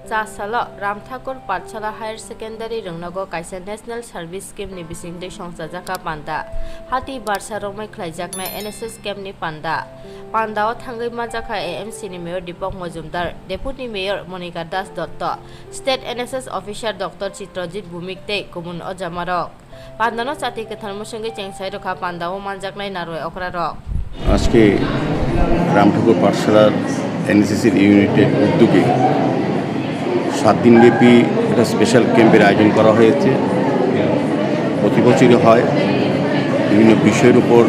Chasalo Ramthakur Pathshala Higher Secondary Rungnago Kaisa National Service Scheme ni bisingde songsajaka panda hati barsa romai khlaijaknai NSS Camp ni panda pandao thangai majaka AMC ni Mayor Deepak Majumdar Deputy Mayor Monica Das Dotto State NSS Officer Dr. Chitrajit Bhumikte Kumun Ojamarok pandano chati ke tharmo sange chengsai rokha pandao manjaknai naroi okrarok আজকে রামঠাকুর পাঠশালার এনএসএসির ইউনিটের উদ্যোগে 7 দিনব্যাপী একটা special ক্যাম্পের আয়োজন করা হয়েছে। প্রতি বছরই হয়, বিভিন্ন বিষয়ের উপর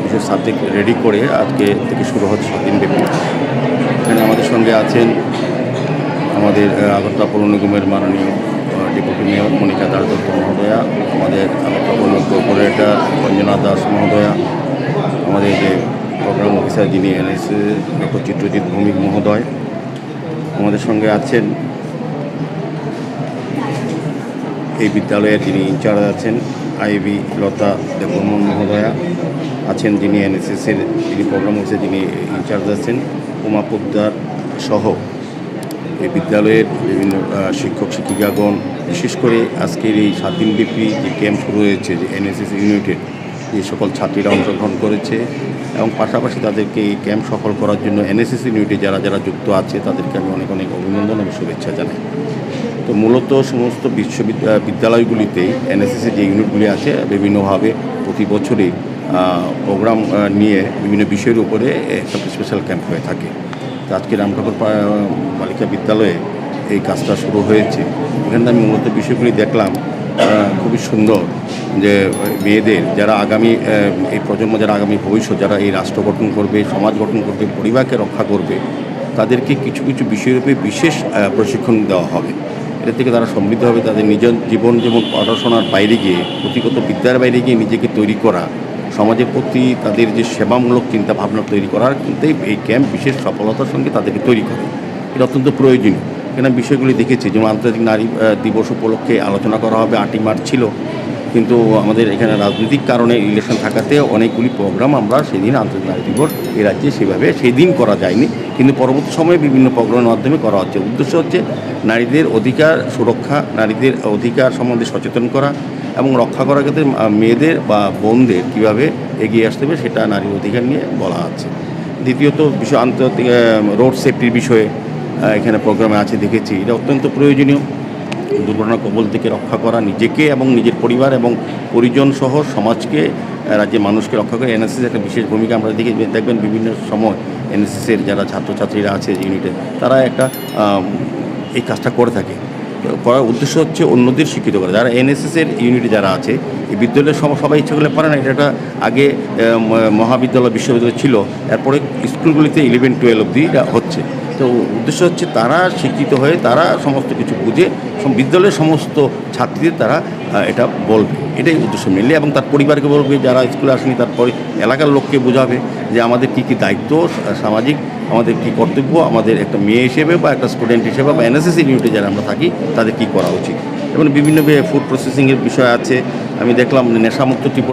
বিশেষ সাবজেক্ট রেডি করে আজকে থেকে শুরু হচ্ছে 7 দিনব্যাপী। এখানে আমাদের সঙ্গে আছেন আমাদের আগরতলা পৌর নিগমের মাননীয় ডেপুটি মেয়র মনিকা দাস দত্ত মহোদয়া, আমাদের আগরতলা পৌর নিগম কর্পোরেটর রঞ্জনা দাস মহোদয়া, আমাদের যে প্রোগ্রাম অফিসার যিনি এনএসএস ডক্টর চিত্রজিৎ ভৌমিক মহোদয়, আমাদের সঙ্গে আছেন এই বিদ্যালয়ের যিনি ইনচার্জ আছেন আইবি লতা দেববর্মন মহোদয়া আছেন, যিনি এনএসএসের যিনি প্রোগ্রাম অফিসার যিনি ইনচার্জ আছেন উমা পোদ্দার সহ এই বিদ্যালয়ের বিভিন্ন শিক্ষক শিক্ষিকাগণ। বিশেষ করে আজকের এই 7 দিনব্যাপী যে ক্যাম্প শুরু হয়েছে যে এনএসএস ইউনিটের যে সকল ছাত্রীরা অংশগ্রহণ করেছে এবং পাশাপাশি তাদেরকে এই ক্যাম্প সফল করার জন্য এনএসএস ইউনিটে যারা যারা যুক্ত আছে তাদেরকে আমি অনেক অনেক অভিনন্দন এবং শুভেচ্ছা জানাই। তো মূলত সমস্ত বিদ্যালয়গুলিতেই এনএসএসের যে ইউনিটগুলি আছে বিভিন্নভাবে প্রতি বছরই প্রোগ্রাম নিয়ে বিভিন্ন বিষয়ের উপরে একটা স্পেশাল ক্যাম্প হয়ে থাকে। তো আজকে রামঠাকুর বালিকা বিদ্যালয়ে এই কাজটা শুরু হয়েছে। এখানে আমি মূলত বিষয়গুলি দেখলাম খুবই সুন্দর, যে মেয়েদের যারা আগামী এই প্রজন্ম, যারা আগামী ভবিষ্যৎ, যারা এই রাষ্ট্র গঠন করবে, সমাজ গঠন করবে, পরিবারকে রক্ষা করবে, তাদেরকে কিছু কিছু বিষয়ের উপরে বিশেষ প্রশিক্ষণ দেওয়া হবে। এটা থেকে তারা সমৃদ্ধ হবে। তাদের নিজের জীবন যেমন পড়াশোনার বাইরে গিয়ে, পুঁথিগত বিদ্যার বাইরে গিয়ে নিজেকে তৈরি করা, সমাজের প্রতি তাদের যে সেবামূলক চিন্তাভাবনা তৈরি করার কিন্তু এই ক্যাম্প বিশেষ সফলতার সঙ্গে তাদেরকে তৈরি করে। এটা অত্যন্ত প্রয়োজনীয়। এখানে বিষয়গুলি দেখেছি, যেমন আন্তর্জাতিক নারী দিবস উপলক্ষে আলোচনা করা হবে 8ই মার্চ ছিল, কিন্তু আমাদের এখানে রাজনৈতিক কারণে ইলেকশন থাকাতে অনেকগুলি প্রোগ্রাম আমরা সেদিন আন্তর্জাতিক নারী দিবস এই রাজ্যে সেভাবে সেই দিন করা যায়নি, কিন্তু পরবর্তী সময়ে বিভিন্ন প্রোগ্রামের মাধ্যমে করা হচ্ছে। উদ্দেশ্য হচ্ছে নারীদের অধিকার সুরক্ষা, নারীদের অধিকার সম্বন্ধে সচেতন করা এবং রক্ষা করার ক্ষেত্রে মেয়েদের বা বোনদের কীভাবে এগিয়ে আসতে হবে সেটা নারীর অধিকার নিয়ে বলা আছে। দ্বিতীয়ত বিষয় আন্তর্জাতিক রোড সেফটির বিষয়ে এখানে প্রোগ্রামে আছে দেখেছি। এটা অত্যন্ত প্রয়োজনীয়। দুর্ঘটনার কবল থেকে রক্ষা করা, নিজেকে এবং নিজের পরিবার এবং পরিজন সহ সমাজকে, রাজ্যের মানুষকে রক্ষা করে এনএসএস একটা বিশেষ ভূমিকা আমরা দেখবেন বিভিন্ন সময় এনএসএসের যারা ছাত্রছাত্রীরা আছে ইউনিটে, তারা একটা এই কাজটা করে থাকে। করার উদ্দেশ্য হচ্ছে অন্যদের শিক্ষিত করা। যারা এনএসএসের ইউনিটে যারা আছে, এই বিদ্যালয়ের সবাই ইচ্ছে করলে পারে না। এটা আগে মহাবিদ্যালয় বিশ্ববিদ্যালয় ছিল, এরপরে স্কুলগুলিতে 11-12 অবধি এটা হচ্ছে। তো উদ্দেশ্য হচ্ছে তারা শিক্ষিত হয়ে তারা সমস্ত কিছু বুঝে বিদ্যালয়ের সমস্ত ছাত্রীদের তারা এটা বলবে, এটাই উদ্দেশ্য মেনলি। এবং তার পরিবারকে বলবে, যারা স্কুলে আসেনি তারপরে এলাকার লোককে বোঝাবে যে আমাদের কী কী দায়িত্ব, সামাজিক আমাদের কী কর্তব্য, আমাদের একটা মেয়ে হিসেবে বা একটা স্টুডেন্ট হিসেবে বা এনএসএস ইউনিটে যারা আমরা থাকি তাদের কী করা উচিত। এবং বিভিন্ন ফুড প্রসেসিংয়ের বিষয় আছে। আমি দেখলাম নেশামুক্ত ত্রিপুরা